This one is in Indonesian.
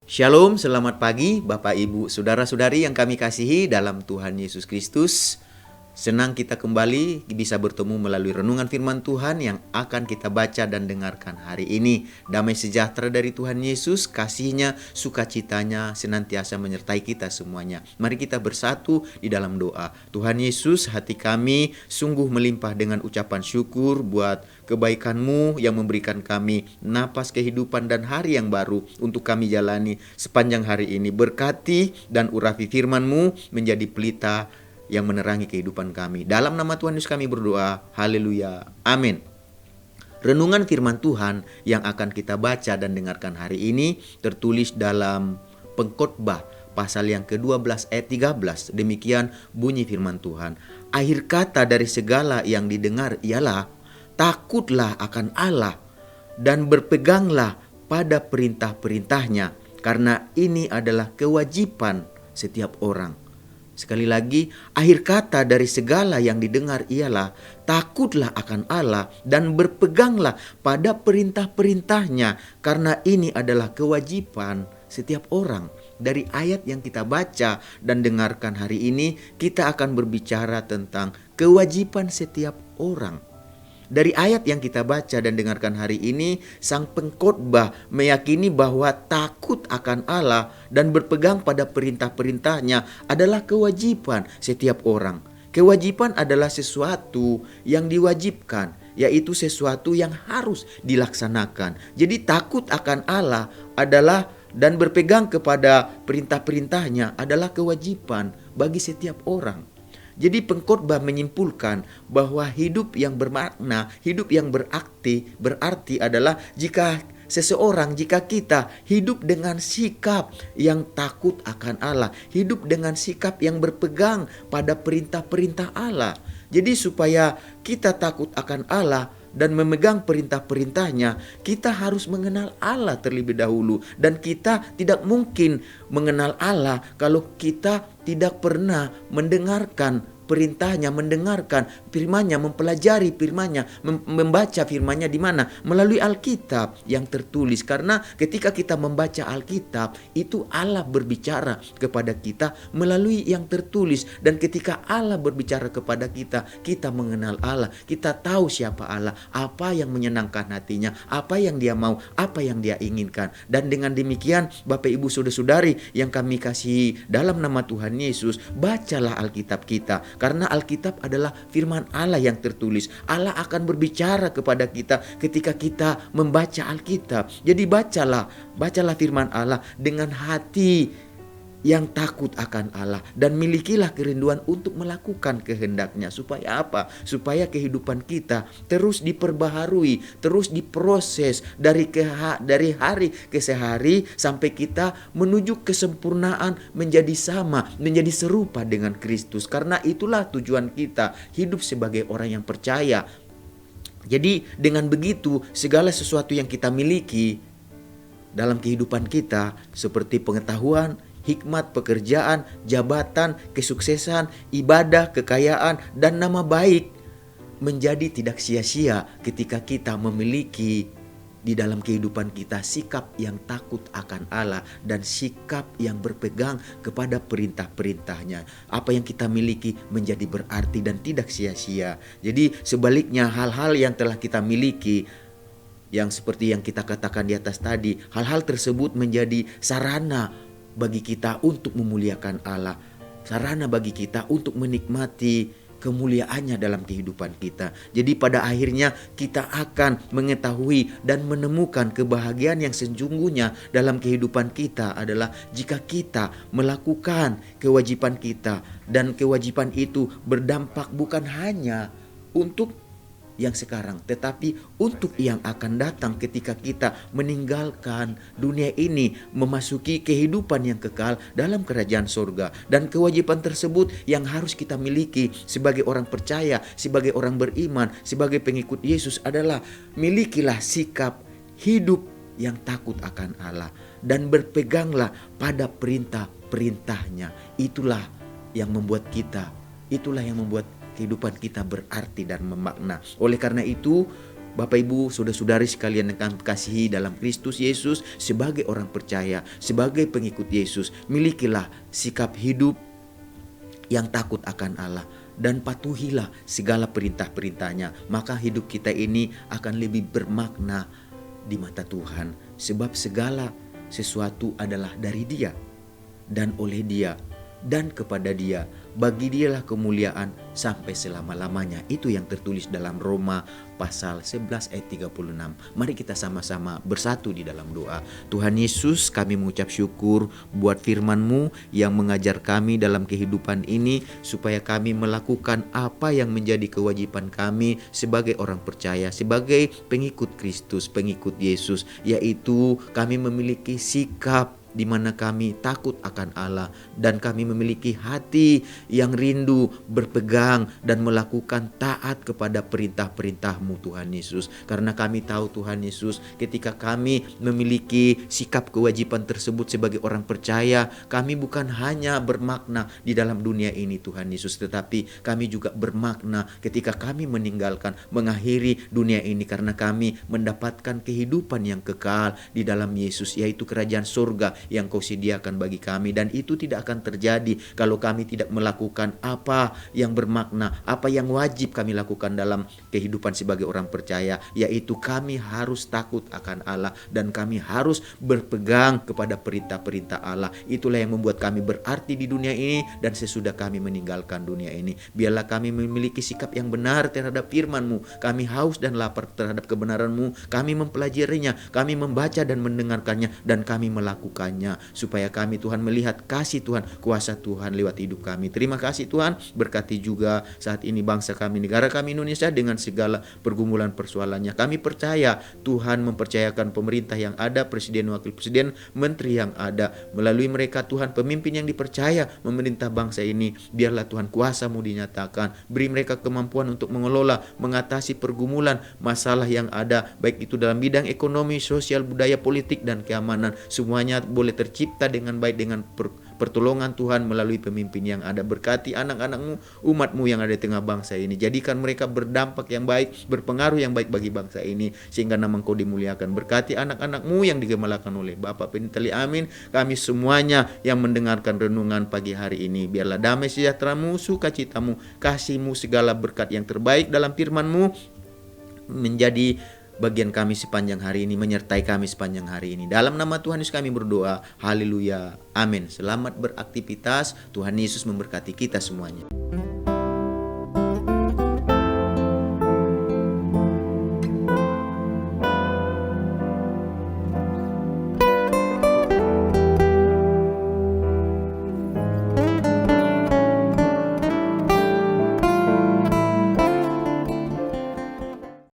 Shalom, selamat pagi Bapak Ibu Saudara-saudari yang kami kasihi dalam Tuhan Yesus Kristus. Senang kita kembali bisa bertemu melalui renungan firman Tuhan yang akan kita baca dan dengarkan hari ini. Damai sejahtera dari Tuhan Yesus, kasih-Nya, sukacitanya senantiasa menyertai kita semuanya. Mari kita bersatu di dalam doa. Tuhan Yesus, hati kami sungguh melimpah dengan ucapan syukur buat kebaikan-Mu yang memberikan kami napas kehidupan dan hari yang baru untuk kami jalani sepanjang hari ini. Berkati dan urapi firman-Mu menjadi pelita yang menerangi kehidupan kami. Dalam nama Tuhan Yesus kami berdoa. Haleluya. Amin. Renungan firman Tuhan yang akan kita baca dan dengarkan hari ini tertulis dalam Pengkhotbah pasal yang ke-12 ayat 13. Demikian bunyi firman Tuhan. Akhir kata dari segala yang didengar ialah takutlah akan Allah dan berpeganglah pada perintah-perintahnya, karena ini adalah kewajiban setiap orang. Sekali lagi, akhir kata dari segala yang didengar ialah takutlah akan Allah dan berpeganglah pada perintah-perintahnya, karena ini adalah kewajiban setiap orang. Dari ayat yang kita baca dan dengarkan hari ini, kita akan berbicara tentang kewajiban setiap orang. Dari ayat yang kita baca dan dengarkan hari ini, sang pengkhotbah meyakini bahwa takut akan Allah dan berpegang pada perintah-perintahnya adalah kewajiban setiap orang. Kewajiban adalah sesuatu yang diwajibkan, yaitu sesuatu yang harus dilaksanakan. Jadi takut akan Allah adalah dan berpegang kepada perintah-perintahnya adalah kewajiban bagi setiap orang. Jadi pengkhotbah menyimpulkan bahwa hidup yang bermakna, hidup yang berarti adalah jika kita hidup dengan sikap yang takut akan Allah, hidup dengan sikap yang berpegang pada perintah-perintah Allah. Jadi supaya kita takut akan Allah dan memegang perintah-perintahnya, kita harus mengenal Allah terlebih dahulu. Dan kita tidak mungkin mengenal Allah kalau kita tidak pernah mendengarkan perintahnya, mendengarkan firman-Nya, mempelajari firman-Nya, membaca firman-Nya di mana? Melalui Alkitab yang tertulis. Karena ketika kita membaca Alkitab, itu Allah berbicara kepada kita melalui yang tertulis. Dan ketika Allah berbicara kepada kita, kita mengenal Allah, kita tahu siapa Allah, apa yang menyenangkan hatinya, apa yang Dia mau, apa yang Dia inginkan. Dan dengan demikian, Bapak Ibu Saudara-saudari yang kami kasihi dalam nama Tuhan Yesus, bacalah Alkitab kita. Karena Alkitab adalah firman Allah yang tertulis. Allah akan berbicara kepada kita ketika kita membaca Alkitab. Jadi bacalah firman Allah dengan hati yang takut akan Allah, dan milikilah kerinduan untuk melakukan kehendak-Nya. Supaya apa? Supaya kehidupan kita terus diperbaharui, terus diproses dari hari ke hari sampai kita menuju kesempurnaan, menjadi sama, menjadi serupa dengan Kristus. Karena itulah tujuan kita hidup sebagai orang yang percaya. Jadi dengan begitu segala sesuatu yang kita miliki dalam kehidupan kita seperti pengetahuan, hikmat, pekerjaan, jabatan, kesuksesan, ibadah, kekayaan, dan nama baik menjadi tidak sia-sia ketika kita memiliki di dalam kehidupan kita sikap yang takut akan Allah dan sikap yang berpegang kepada perintah-perintahnya. Apa yang kita miliki menjadi berarti dan tidak sia-sia. Jadi sebaliknya, hal-hal yang telah kita miliki, yang seperti yang kita katakan di atas tadi, hal-hal tersebut menjadi sarana bagi kita untuk memuliakan Allah, sarana bagi kita untuk menikmati kemuliaannya dalam kehidupan kita. Jadi pada akhirnya kita akan mengetahui dan menemukan kebahagiaan yang sesungguhnya dalam kehidupan kita adalah jika kita melakukan kewajiban kita, dan kewajiban itu berdampak bukan hanya untuk yang sekarang, tetapi untuk yang akan datang ketika kita meninggalkan dunia ini, memasuki kehidupan yang kekal dalam kerajaan surga. Dan kewajiban tersebut yang harus kita miliki sebagai orang percaya, sebagai orang beriman, sebagai pengikut Yesus adalah milikilah sikap hidup yang takut akan Allah dan berpeganglah pada perintah-perintahnya. Itulah yang membuat kehidupan kita berarti dan memakna. Oleh karena itu, Bapak Ibu, saudara-saudari sekalian yang kami kasihi dalam Kristus Yesus, sebagai orang percaya, sebagai pengikut Yesus, milikilah sikap hidup yang takut akan Allah dan patuhilah segala perintah-perintahnya. Maka hidup kita ini akan lebih bermakna di mata Tuhan, sebab segala sesuatu adalah dari Dia dan oleh Dia dan kepada Dia. Bagi Dialah kemuliaan sampai selama-lamanya. Itu yang tertulis dalam Roma pasal 11 ayat 36. Mari kita sama-sama bersatu di dalam doa. Tuhan Yesus, kami mengucap syukur buat firman-Mu yang mengajar kami dalam kehidupan ini, supaya kami melakukan apa yang menjadi kewajiban kami sebagai orang percaya, sebagai pengikut Kristus, pengikut Yesus, yaitu kami memiliki sikap di mana kami takut akan Allah dan kami memiliki hati yang rindu berpegang dan melakukan taat kepada perintah-perintah-Mu Tuhan Yesus. Karena kami tahu Tuhan Yesus, ketika kami memiliki sikap kewajiban tersebut sebagai orang percaya, kami bukan hanya bermakna di dalam dunia ini Tuhan Yesus, tetapi kami juga bermakna ketika kami meninggalkan, mengakhiri dunia ini, karena kami mendapatkan kehidupan yang kekal di dalam Yesus, yaitu kerajaan surga yang Kau sediakan bagi kami. Dan itu tidak akan terjadi kalau kami tidak melakukan apa yang bermakna, apa yang wajib kami lakukan dalam kehidupan sebagai orang percaya, yaitu kami harus takut akan Allah dan kami harus berpegang kepada perintah-perintah Allah. Itulah yang membuat kami berarti di dunia ini dan sesudah kami meninggalkan dunia ini. Biarlah kami memiliki sikap yang benar terhadap firman-Mu. Kami haus dan lapar terhadap kebenaran-Mu. Kami mempelajarinya, kami membaca dan mendengarkannya, dan kami melakukannya, supaya kami Tuhan melihat kasih Tuhan, kuasa Tuhan lewat hidup kami. Terima kasih Tuhan, berkati juga saat ini bangsa kami, negara kami Indonesia dengan segala pergumulan persoalannya. Kami percaya Tuhan mempercayakan pemerintah yang ada, presiden, wakil presiden, menteri yang ada, melalui mereka Tuhan pemimpin yang dipercaya memerintah bangsa ini. Biarlah Tuhan kuasa-Mu dinyatakan, beri mereka kemampuan untuk mengelola, mengatasi pergumulan masalah yang ada, baik itu dalam bidang ekonomi, sosial, budaya, politik, dan keamanan. Semuanya boleh tercipta dengan baik dengan pertolongan Tuhan melalui pemimpin yang ada. Berkati anak-anak-Mu, umat-Mu yang ada di tengah bangsa ini. Jadikan mereka berdampak yang baik, berpengaruh yang baik bagi bangsa ini, sehingga nama Engkau dimuliakan. Berkati anak-anak-Mu yang digemalakan oleh Bapa Penitali. Amin. Kami semuanya yang mendengarkan renungan pagi hari ini, biarlah damai sejahtera-Mu, sukacita-Mu, kasih-Mu, segala berkat yang terbaik dalam firman-Mu menjadi bagian kami sepanjang hari ini, menyertai kami sepanjang hari ini. Dalam nama Tuhan Yesus kami berdoa. Haleluya. Amin. Selamat beraktivitas. Tuhan Yesus memberkati kita semuanya.